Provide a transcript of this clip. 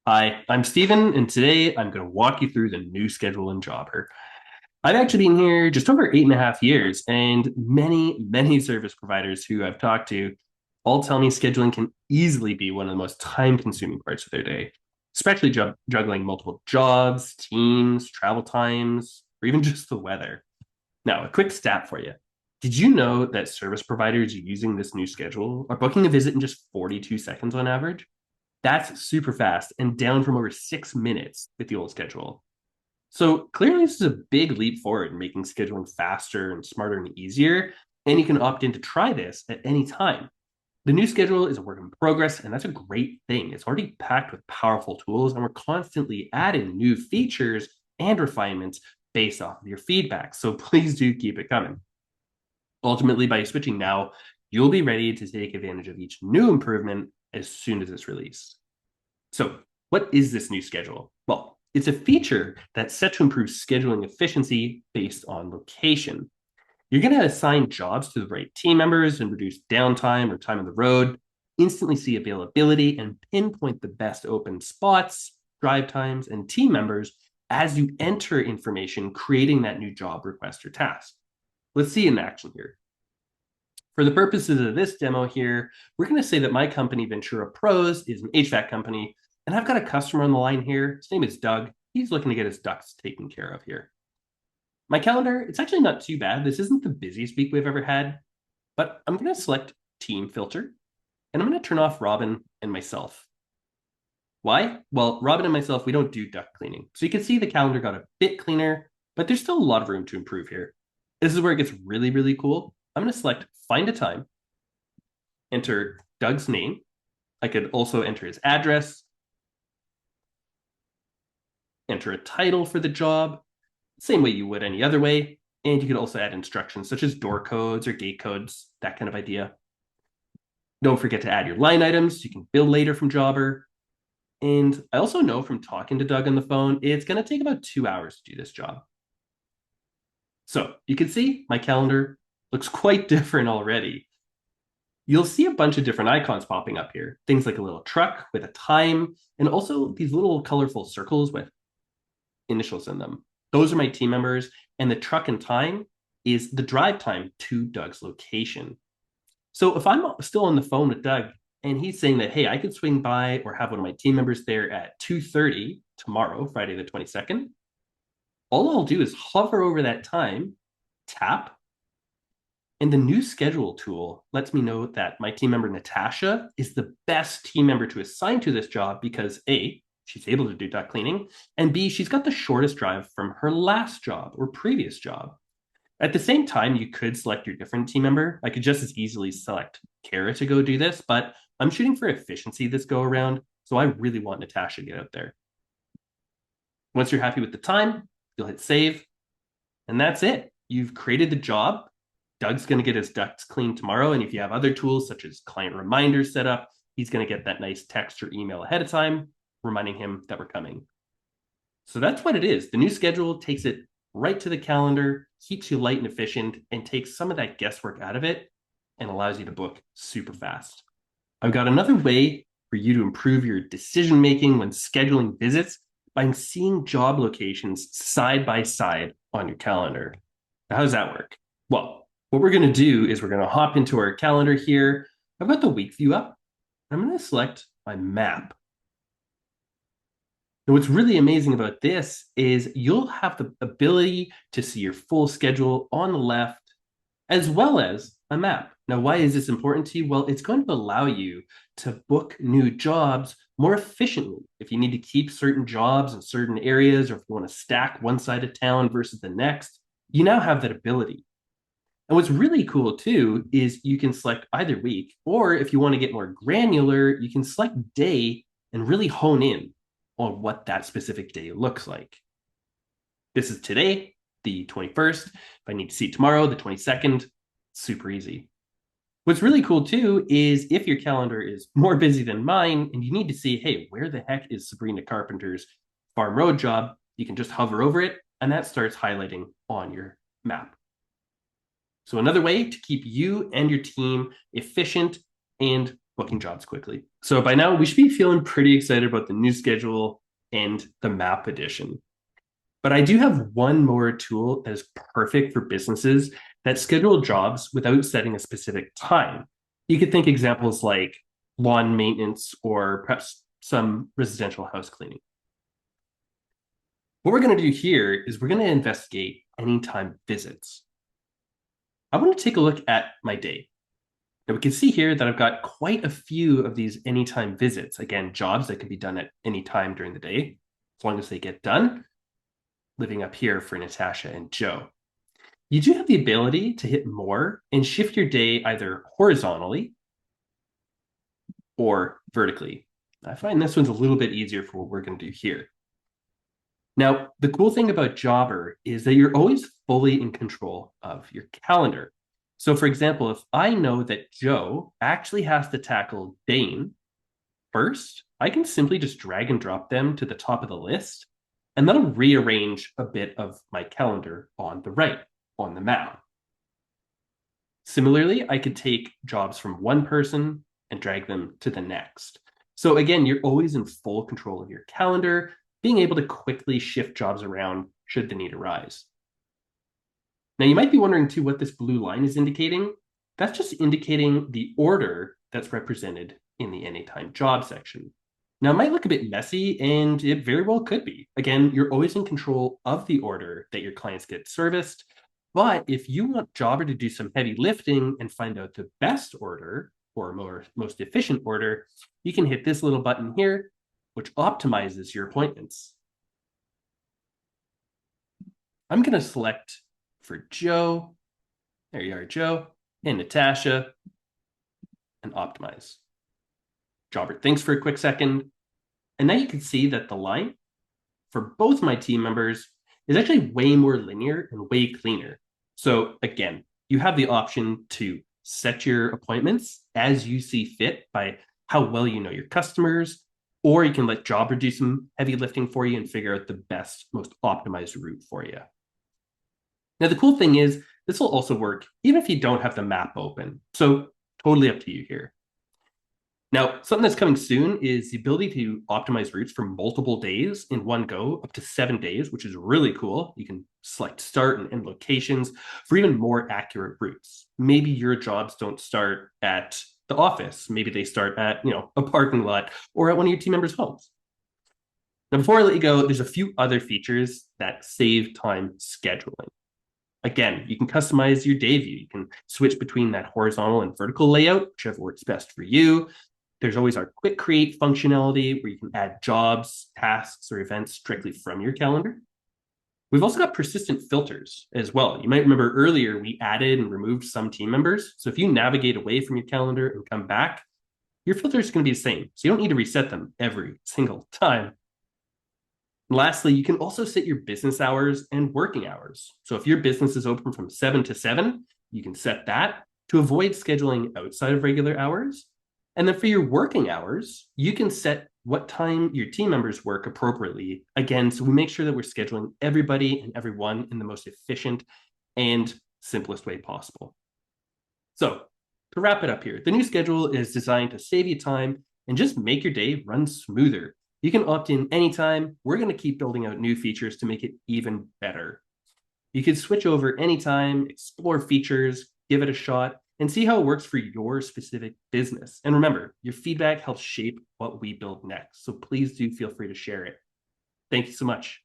Hi, I'm Steven, and today I'm going to walk you through the new schedule in Jobber. I've actually been here just over 8.5 years, and many service providers who I've talked to all tell me scheduling can easily be one of the most time consuming parts of their day, especially juggling multiple jobs, teams, travel times, or even just the weather. Now, a quick stat for you. Did you know that service providers using this new schedule are booking a visit in just 42 seconds on average? That's super fast and down from over 6 minutes with the old schedule. So clearly, this is a big leap forward in making scheduling faster and smarter and easier. And you can opt in to try this at any time. The new schedule is a work in progress, and that's a great thing. It's already packed with powerful tools, and we're constantly adding new features and refinements based off of your feedback. So please do keep it coming. Ultimately, by switching now, you'll be ready to take advantage of each new improvement as soon as it's released. So, what is this new schedule? Well, it's a feature that's set to improve scheduling efficiency based on location. You're going to assign jobs to the right team members and reduce downtime or time on the road, instantly see availability, and pinpoint the best open spots, drive times, and team members as you enter information, creating that new job request or task. Let's see in action here. For the purposes of this demo here, we're going to say that my company, Ventura Pros, is an HVAC company, and I've got a customer on the line here. His name is Doug. He's looking to get his ducts taken care of here. My calendar, it's actually not too bad. This isn't the busiest week we've ever had, but I'm going to select Team Filter, and I'm going to turn off Robin and myself. Why? Well, Robin and myself, we don't do duct cleaning. So you can see the calendar got a bit cleaner, but there's still a lot of room to improve here. This is where it gets really cool. I'm going to select Find a Time, enter Doug's name. I could also enter his address, enter a title for the job, same way you would any other way. And you could also add instructions such as door codes or gate codes, that kind of idea. Don't forget to add your line items so you can bill later from Jobber. And I also know from talking to Doug on the phone, it's going to take about 2 hours to do this job. So you can see my calendar looks quite different already. You'll see a bunch of different icons popping up here. Things like a little truck with a time, and also these little colorful circles with initials in them. Those are my team members, and the truck and time is the drive time to Doug's location. So if I'm still on the phone with Doug and he's saying that, hey, I could swing by or have one of my team members there at 2:30 tomorrow, Friday the 22nd, all I'll do is hover over that time, tap, and the new schedule tool lets me know that my team member, Natasha, is the best team member to assign to this job because A, she's able to do duct cleaning, and B, she's got the shortest drive from her last job or previous job. At the same time, you could select your different team member. I could just as easily select Kara to go do this, but I'm shooting for efficiency this go around, so I really want Natasha to get out there. Once you're happy with the time, you'll hit save, and that's it. You've created the job. Doug's going to get his ducts cleaned tomorrow. And if you have other tools such as client reminders set up, he's going to get that nice text or email ahead of time, reminding him that we're coming. So that's what it is. The new schedule takes it right to the calendar, keeps you light and efficient, and takes some of that guesswork out of it and allows you to book super fast. I've got another way for you to improve your decision making when scheduling visits by seeing job locations side by side on your calendar. Now, how does that work? Well, what we're going to do is we're going to hop into our calendar here. I've got the week view up. I'm going to select my map. Now, what's really amazing about this is you'll have the ability to see your full schedule on the left, as well as a map. Now, why is this important to you? Well, it's going to allow you to book new jobs more efficiently. If you need to keep certain jobs in certain areas, or if you want to stack one side of town versus the next, you now have that ability. And what's really cool too is you can select either week, or if you want to get more granular, you can select day and really hone in on what that specific day looks like. This is today, the 21st. If I need to see tomorrow, the 22nd, super easy. What's really cool too is if your calendar is more busy than mine and you need to see, hey, where the heck is Sabrina Carpenter's Farm Road job? You can just hover over it and that starts highlighting on your map. So another way to keep you and your team efficient and booking jobs quickly. So by now, we should be feeling pretty excited about the new schedule and the map edition. But I do have one more tool that is perfect for businesses that schedule jobs without setting a specific time. You could think examples like lawn maintenance or perhaps some residential house cleaning. What we're going to do here is we're going to investigate anytime visits. I want to take a look at my day. Now we can see here that I've got quite a few of these anytime visits. Again, jobs that can be done at any time during the day, as long as they get done. Living up here for Natasha and Joe. You do have the ability to hit more and shift your day either horizontally or vertically. I find this one's a little bit easier for what we're going to do here. Now, the cool thing about Jobber is that you're always fully in control of your calendar. So for example, if I know that Joe actually has to tackle Dane first, I can simply just drag and drop them to the top of the list, and that'll rearrange a bit of my calendar on the right, on the map. Similarly, I could take jobs from one person and drag them to the next. So again, you're always in full control of your calendar, being able to quickly shift jobs around should the need arise. Now, you might be wondering too what this blue line is indicating. That's just indicating the order that's represented in the anytime job section. Now, it might look a bit messy, and it very well could be. Again, you're always in control of the order that your clients get serviced. But if you want Jobber to do some heavy lifting and find out the best order or most efficient order, you can hit this little button here, which optimizes your appointments. I'm going to select for Joe, there you are, Joe, and Natasha, and optimize. Jobber thinks for a quick second, and now you can see that the line for both my team members is actually way more linear and way cleaner. So again, you have the option to set your appointments as you see fit by how well you know your customers, or you can let Jobber do some heavy lifting for you and figure out the best, most optimized route for you. Now, the cool thing is this will also work even if you don't have the map open. So totally up to you here. Now, something that's coming soon is the ability to optimize routes for multiple days in one go, up to 7 days, which is really cool. You can select start and end locations for even more accurate routes. Maybe your jobs don't start at the office. Maybe they start at, a parking lot or at one of your team members' homes. Now, before I let you go, there's a few other features that save time scheduling. Again, you can customize your day view. You can switch between that horizontal and vertical layout, whichever works best for you. There's always our quick create functionality where you can add jobs, tasks, or events directly from your calendar. We've also got persistent filters as well. You might remember earlier we added and removed some team members. So if you navigate away from your calendar and come back, your filter is going to be the same. So you don't need to reset them every single time. Lastly, you can also set your business hours and working hours. So if your business is open from 7 to 7, you can set that to avoid scheduling outside of regular hours. And then for your working hours, you can set what time your team members work appropriately. Again, so we make sure that we're scheduling everybody and everyone in the most efficient and simplest way possible. So to wrap it up here, the new schedule is designed to save you time and just make your day run smoother. You can opt in anytime. We're going to keep building out new features to make it even better. You can switch over anytime, explore features, give it a shot, and see how it works for your specific business. And remember, your feedback helps shape what we build next. So please do feel free to share it. Thank you so much.